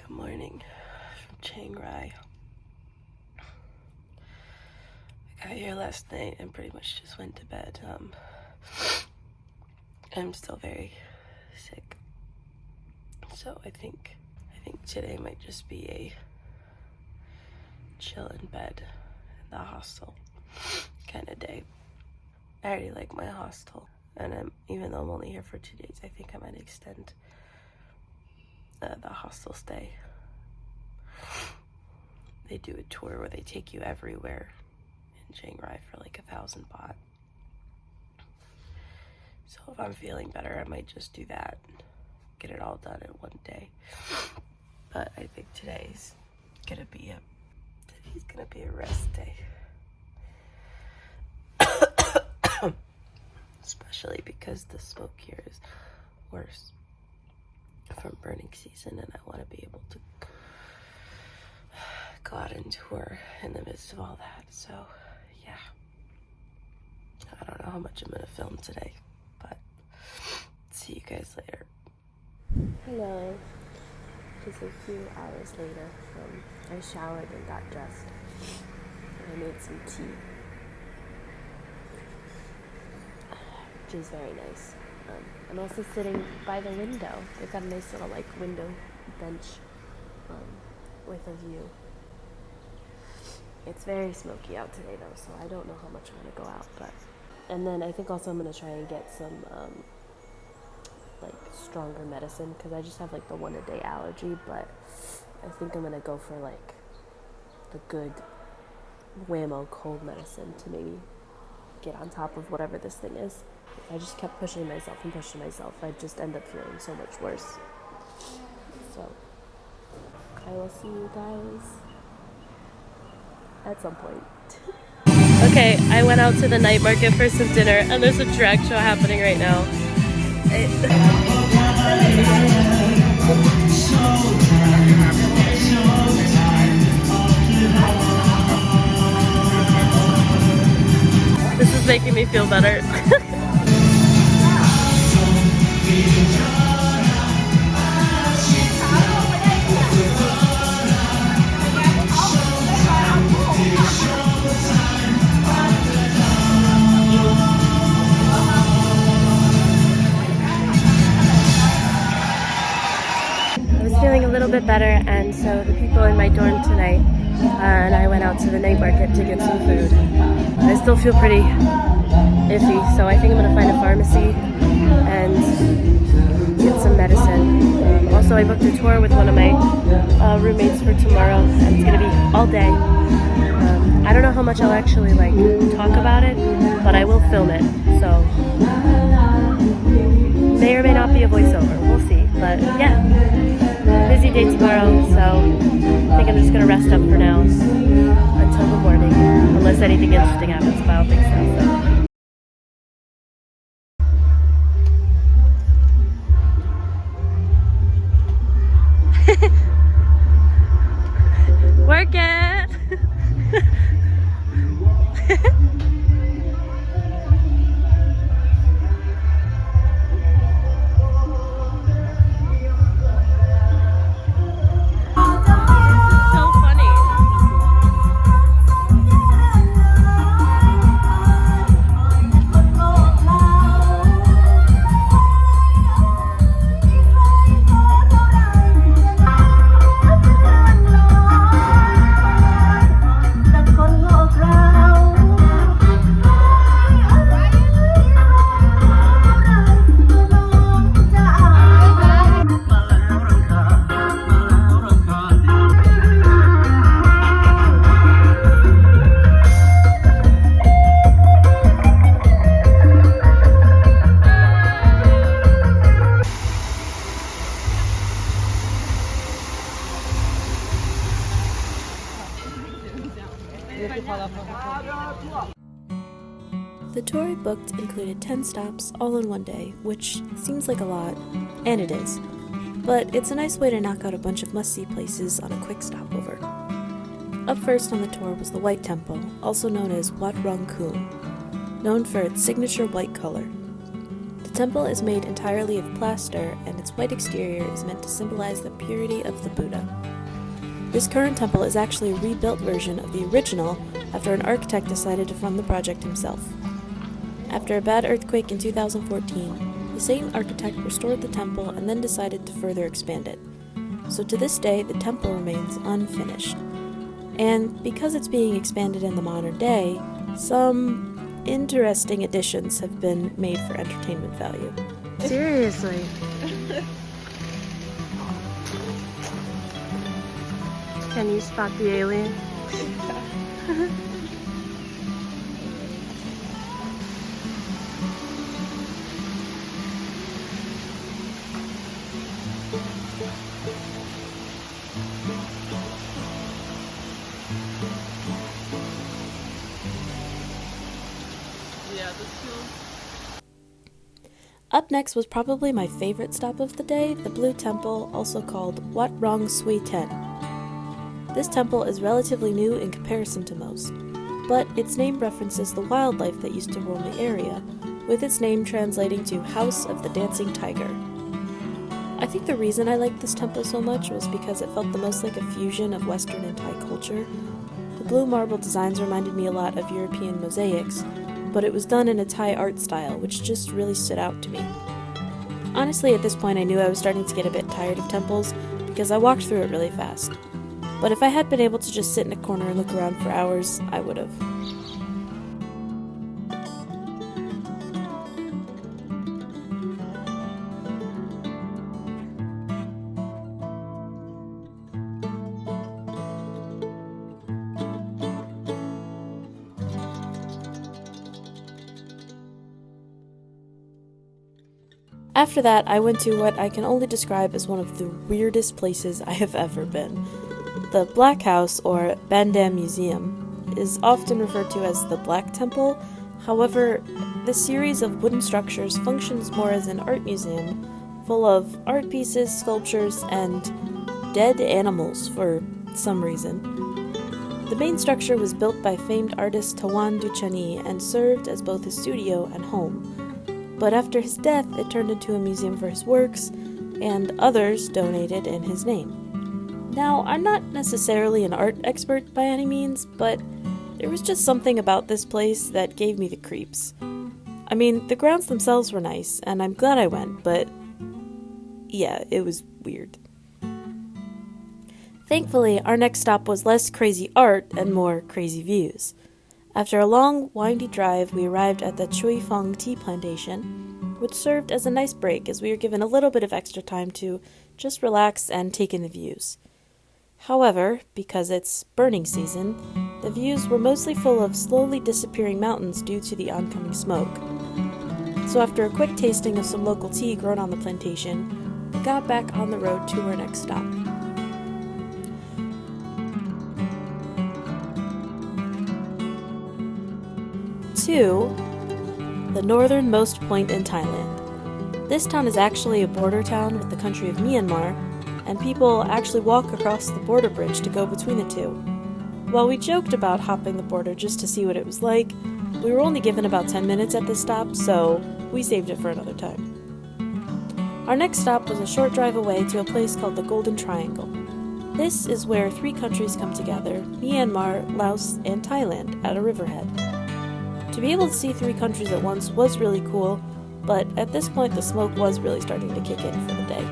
Good morning from Chiang Rai. I got here last night and pretty much just went to bed. I'm still very sick, so I think today might just be a chill in bed in the hostel kind of day. I already like my hostel, and even though I'm only here for 2 days, I think I might extend the hostel stay. They do a tour where they take you everywhere in Chiang Rai for like 1,000 baht. So if I'm feeling better, I might just do that, get it all done in one day. But I think today's gonna be a rest day. Especially because the smoke here is worse from burning season, and I want to be able to go out and tour in the midst of all that. So yeah, I don't know how much I'm gonna film today, but see you guys later. Hello. Just a few hours later, I showered and got dressed, and I made some tea, which is very nice. I'm also sitting by the window. They've got a nice little window bench with a view. It's very smoky out today though, so I don't know how much I'm gonna go out. And then I think also I'm gonna try and get some stronger medicine, because I just have the 1-a-day allergy. But I think I'm gonna go for the good whammo cold medicine to maybe get on top of whatever this thing is. If I just kept pushing myself, I'd just end up feeling so much worse. So I will see you guys at some point. Okay, I went out to the night market for some dinner, and there's a drag show happening right now. This is making me feel better. Feeling a little bit better, and so the people in my dorm tonight and I went out to the night market to get some food. I still feel pretty iffy, so I think I'm going to find a pharmacy and get some medicine. Also, I booked a tour with one of my roommates for tomorrow, and it's going to be all day. I don't know how much I'll actually talk about it, but I will film it, so may or may not be a voiceover. We'll see, but yeah. Busy day tomorrow, so I think I'm just gonna rest up for now until the morning, unless anything interesting happens, but I don't think so. Work it! The tour I booked included 10 stops all in one day, which seems like a lot, and it is. But it's a nice way to knock out a bunch of must-see places on a quick stopover. Up first on the tour was the White Temple, also known as Wat Rung Khum, known for its signature white color. The temple is made entirely of plaster, and its white exterior is meant to symbolize the purity of the Buddha. This current temple is actually a rebuilt version of the original after an architect decided to fund the project himself. After a bad earthquake in 2014, the same architect restored the temple and then decided to further expand it. So to this day, the temple remains unfinished. And because it's being expanded in the modern day, some interesting additions have been made for entertainment value. Seriously. Can you spot the alien? Up next was probably my favorite stop of the day, the Blue Temple, also called Wat Rong Sui Ten. This temple is relatively new in comparison to most, but its name references the wildlife that used to roam the area, with its name translating to House of the Dancing Tiger. I think the reason I liked this temple so much was because it felt the most like a fusion of Western and Thai culture. The blue marble designs reminded me a lot of European mosaics, but it was done in a Thai art style, which just really stood out to me. Honestly, at this point I knew I was starting to get a bit tired of temples, because I walked through it really fast. But if I had been able to just sit in a corner and look around for hours, I would have. After that, I went to what I can only describe as one of the weirdest places I have ever been. The Black House, or Bandam Museum, is often referred to as the Black Temple. However, this series of wooden structures functions more as an art museum, full of art pieces, sculptures, and dead animals for some reason. The main structure was built by famed artist Tawan Duchani and served as both his studio and home. But after his death, it turned into a museum for his works, and others donated in his name. Now, I'm not necessarily an art expert by any means, but there was just something about this place that gave me the creeps. I mean, the grounds themselves were nice, and I'm glad I went, but yeah, it was weird. Thankfully, our next stop was less crazy art and more crazy views. After a long, windy drive, we arrived at the Chui Fong tea plantation, which served as a nice break as we were given a little bit of extra time to just relax and take in the views. However, because it's burning season, the views were mostly full of slowly disappearing mountains due to the oncoming smoke. So after a quick tasting of some local tea grown on the plantation, we got back on the road to our next stop. To the northernmost point in Thailand. This town is actually a border town with the country of Myanmar, and people actually walk across the border bridge to go between the two. While we joked about hopping the border just to see what it was like, we were only given about 10 minutes at this stop, so we saved it for another time. Our next stop was a short drive away to a place called the Golden Triangle. This is where 3 countries come together, Myanmar, Laos, and Thailand, at a riverhead. To be able to see 3 countries at once was really cool, but at this point the smoke was really starting to kick in for the day.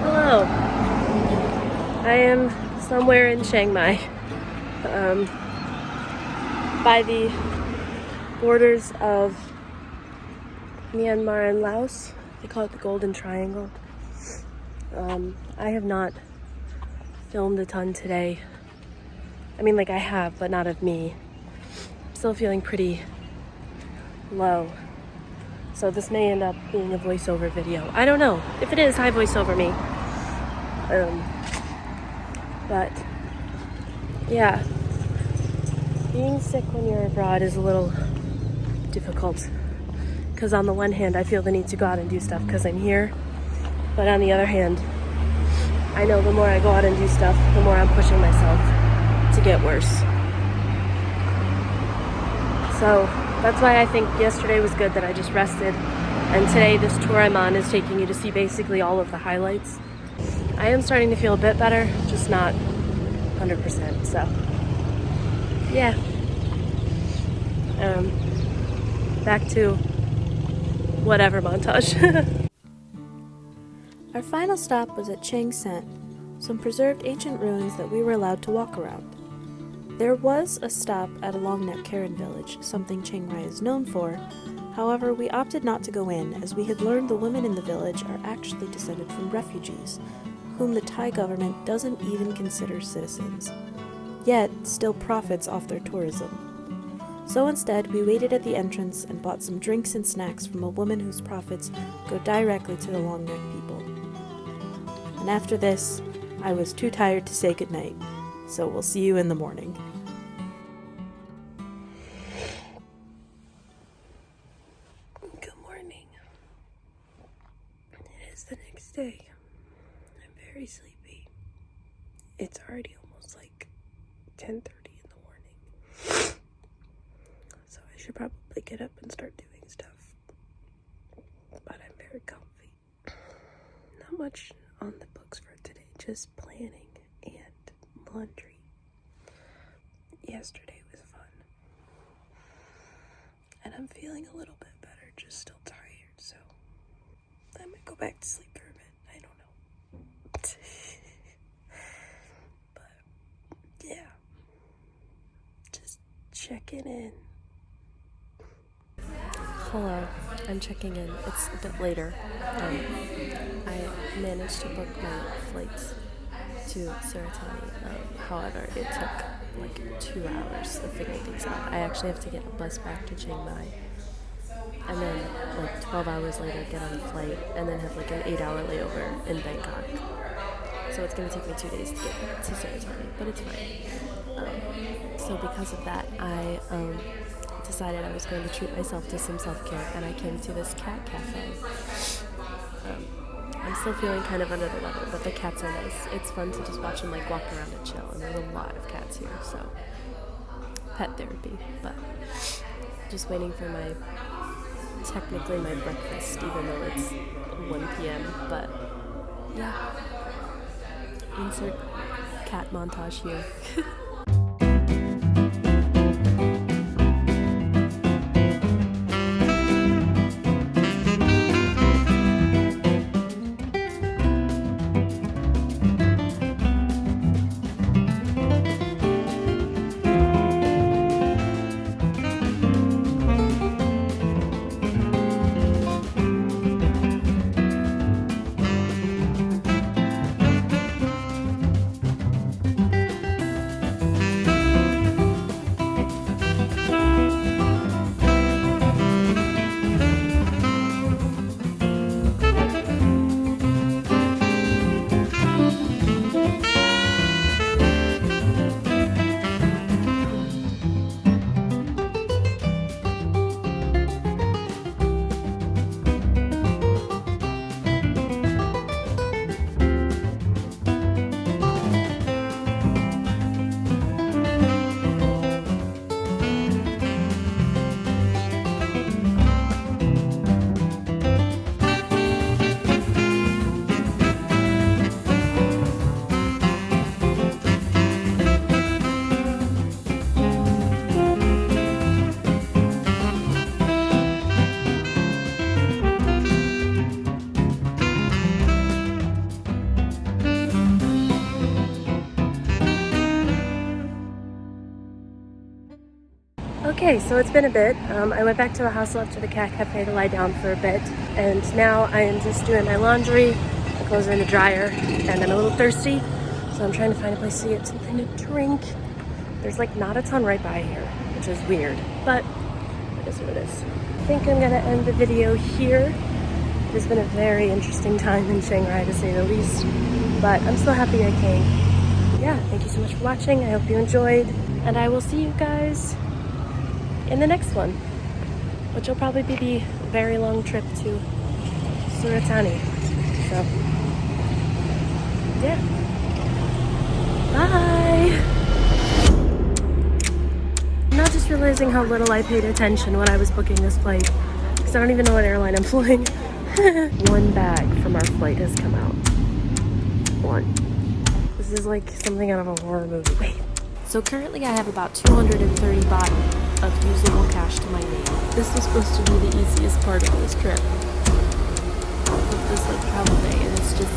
Hello. I am somewhere in Chiang Mai, by the borders of Myanmar and Laos. They call it the Golden Triangle. I have not filmed a ton today. I mean, like I have, but not of me. I'm still feeling pretty low. So this may end up being a voiceover video. I don't know. If it is, hi voiceover me. But yeah, being sick when you're abroad is a little difficult. Because on the one hand, I feel the need to go out and do stuff because I'm here. But on the other hand, I know the more I go out and do stuff, the more I'm pushing myself to get worse. So that's why I think yesterday was good that I just rested. And today this tour I'm on is taking you to see basically all of the highlights. I am starting to feel a bit better, just not 100%, so yeah. Back to whatever montage. Our final stop was at Chiang Rai, some preserved ancient ruins that we were allowed to walk around. There was a stop at a long-neck Karen village, something Chiang Rai is known for. However, we opted not to go in, as we had learned the women in the village are actually descended from refugees, whom the Thai government doesn't even consider citizens, yet still profits off their tourism. So instead, we waited at the entrance and bought some drinks and snacks from a woman whose profits go directly to the long-neck people. And after this, I was too tired to say goodnight, so we'll see you in the morning. Good morning. It is the next day. I'm very sleepy. It's already almost like 10:30 in the morning. So I should probably get up and start doing stuff. But I'm very comfy. Not much on the books for today, just planning and laundry. Yesterday was fun. And I'm feeling a little bit better, just still tired, so I might go back to sleep for a bit. I don't know. But yeah, just checking in. Hello, I'm checking in. It's a bit later. I managed to book my flights to Suratani. However, it took like 2 hours of figuring things out. I actually have to get a bus back to Chiang Mai, and then like 12 hours later get on a flight, and then have like an 8-hour layover in Bangkok. So it's going to take me 2 days to get to Suratani, but it's fine. So because of that, I decided I was going to treat myself to some self-care, and I came to this cat cafe. I'm still feeling kind of under the weather, but the cats are nice. It's fun to just watch them like walk around and chill, and there's a lot of cats here, so pet therapy. But just waiting for technically my breakfast, even though it's 1 p.m. But yeah, insert cat montage here. Okay, so it's been a bit. I went back to the hostel after the cat cafe to lie down for a bit, and now I am just doing my laundry. My clothes are in the dryer, and I'm a little thirsty, so I'm trying to find a place to get something to drink. There's like not a ton right by here, which is weird, but it is what it is. I think I'm gonna end the video here. It has been a very interesting time in Chiang Rai, to say the least, but I'm so happy I came. Yeah, thank you so much for watching. I hope you enjoyed, and I will see you guys in the next one, which will probably be the very long trip to Suratani. So, yeah. Bye! I'm now just realizing how little I paid attention when I was booking this flight, because I don't even know what airline I'm flying. One bag from our flight has come out. One. This is like something out of a horror movie. Wait. So currently I have about 230 baht of usable cash to my name. This was supposed to be the easiest part of this trip. Of this like travel day, and it's just